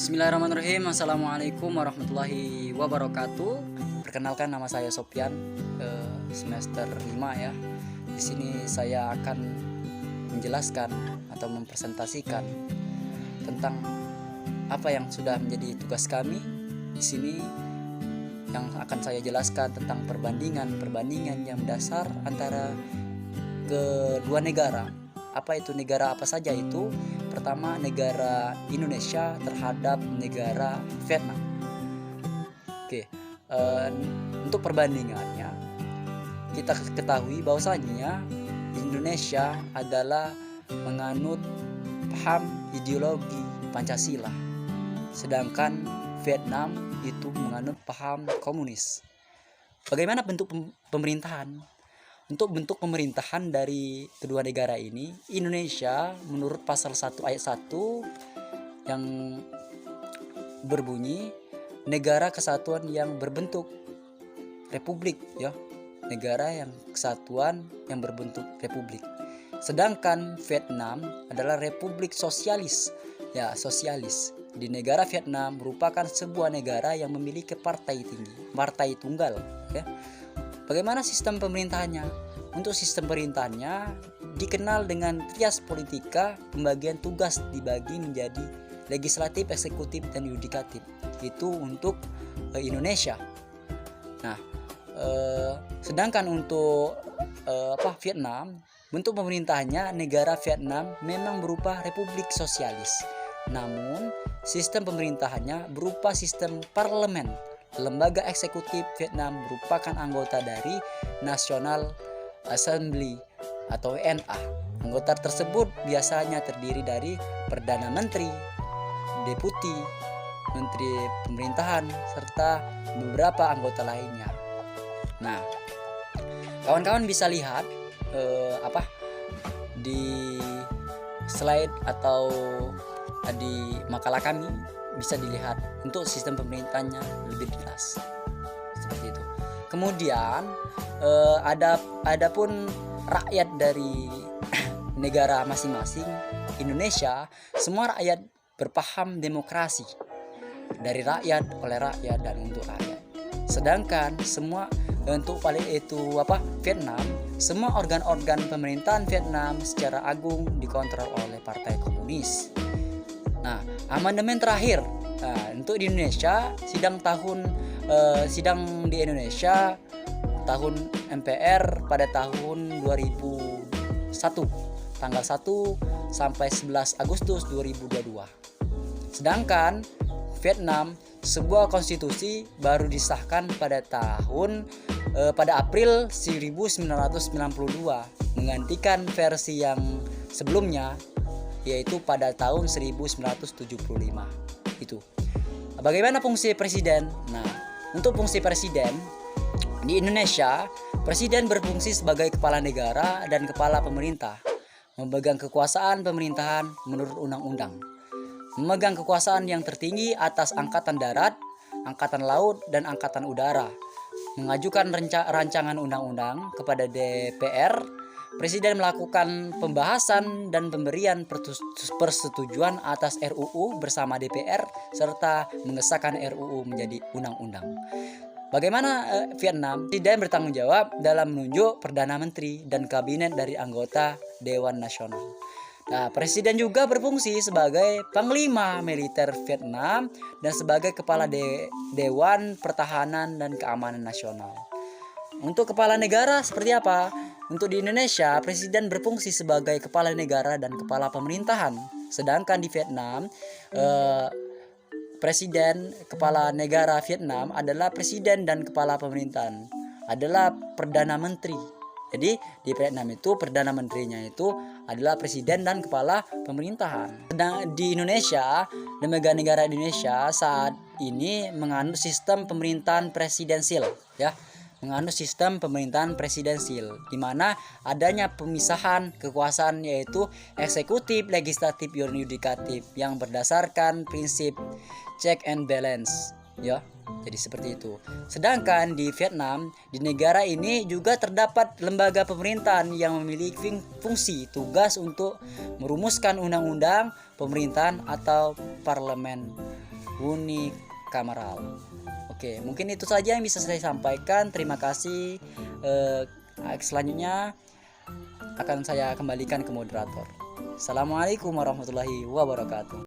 Bismillahirrahmanirrahim. Assalamualaikum warahmatullahi wabarakatuh. Perkenalkan, nama saya Sopyan, semester 5 ya. Di sini saya akan menjelaskan atau mempresentasikan tentang apa yang sudah menjadi tugas kami di sini, yang akan saya jelaskan tentang perbandingan yang mendasar antara kedua negara. Apa itu negara apa saja itu? Pertama, negara Indonesia terhadap negara Vietnam. Oke, untuk perbandingannya kita ketahui bahwasanya Indonesia adalah menganut paham ideologi Pancasila, sedangkan Vietnam itu menganut paham komunis. Bagaimana bentuk pemerintahan? Untuk bentuk pemerintahan dari kedua negara ini, Indonesia menurut pasal 1 ayat 1 yang berbunyi negara kesatuan yang berbentuk republik ya. Negara yang kesatuan yang berbentuk republik. Sedangkan Vietnam adalah republik sosialis. Ya, sosialis. Di negara Vietnam merupakan sebuah negara yang memiliki partai tinggi, partai tunggal ya. Bagaimana sistem pemerintahannya? Untuk sistem pemerintahannya dikenal dengan trias politika, pembagian tugas dibagi menjadi legislatif, eksekutif, dan yudikatif. Itu untuk Indonesia. Nah, sedangkan untuk Vietnam, bentuk pemerintahannya negara Vietnam memang berupa republik sosialis. Namun, sistem pemerintahannya berupa sistem parlemen. Lembaga eksekutif Vietnam merupakan anggota dari National Assembly atau NA. Anggota tersebut biasanya terdiri dari Perdana Menteri, Deputi, Menteri Pemerintahan, serta beberapa anggota lainnya. Nah, kawan-kawan bisa lihat di slide atau di makalah kami bisa dilihat untuk sistem pemerintahnya lebih jelas seperti itu. Kemudian adapun rakyat dari negara masing-masing, Indonesia, semua rakyat berpaham demokrasi, dari rakyat, oleh rakyat, dan untuk rakyat. Sedangkan semua untuk Vietnam, semua organ-organ pemerintahan Vietnam secara agung dikontrol oleh Partai Komunis. Nah, amandemen terakhir untuk di Indonesia, sidang di Indonesia tahun MPR pada tahun 2001, tanggal 1 sampai 11 Agustus 2022. Sedangkan Vietnam, sebuah konstitusi baru disahkan pada April 1992, menggantikan versi yang sebelumnya, yaitu pada tahun 1975 itu. Bagaimana fungsi presiden? Nah, untuk fungsi presiden di Indonesia, presiden berfungsi sebagai kepala negara dan kepala pemerintah, memegang kekuasaan pemerintahan menurut undang-undang, memegang kekuasaan yang tertinggi atas angkatan darat, angkatan laut, dan angkatan udara, mengajukan rancangan undang-undang kepada DPR. Presiden melakukan pembahasan dan pemberian persetujuan atas RUU bersama DPR, serta mengesahkan RUU menjadi undang-undang. Bagaimana Vietnam? Presiden bertanggung jawab dalam menunjuk Perdana Menteri dan kabinet dari anggota Dewan Nasional. Nah, Presiden juga berfungsi sebagai Panglima Militer Vietnam dan sebagai Kepala Dewan Pertahanan dan Keamanan Nasional. Untuk kepala negara seperti apa? Untuk di Indonesia, presiden berfungsi sebagai kepala negara dan kepala pemerintahan. Sedangkan di Vietnam, presiden kepala negara Vietnam adalah presiden dan kepala pemerintahan, adalah Perdana Menteri. Jadi di Vietnam itu Perdana Menterinya itu adalah presiden dan kepala pemerintahan. Sedang di Indonesia, lembaga negara Indonesia saat ini menganut sistem pemerintahan presidensil ya. Menganut sistem pemerintahan presidensil, di mana adanya pemisahan kekuasaan yaitu eksekutif, legislatif, dan yudikatif yang berdasarkan prinsip check and balance ya. Jadi seperti itu. Sedangkan di Vietnam, di negara ini juga terdapat lembaga pemerintahan yang memiliki fungsi tugas untuk merumuskan undang-undang pemerintahan atau parlemen unicameral. Oke, mungkin itu saja yang bisa saya sampaikan. Terima kasih. Selanjutnya akan saya kembalikan ke moderator. Assalamualaikum warahmatullahi wabarakatuh.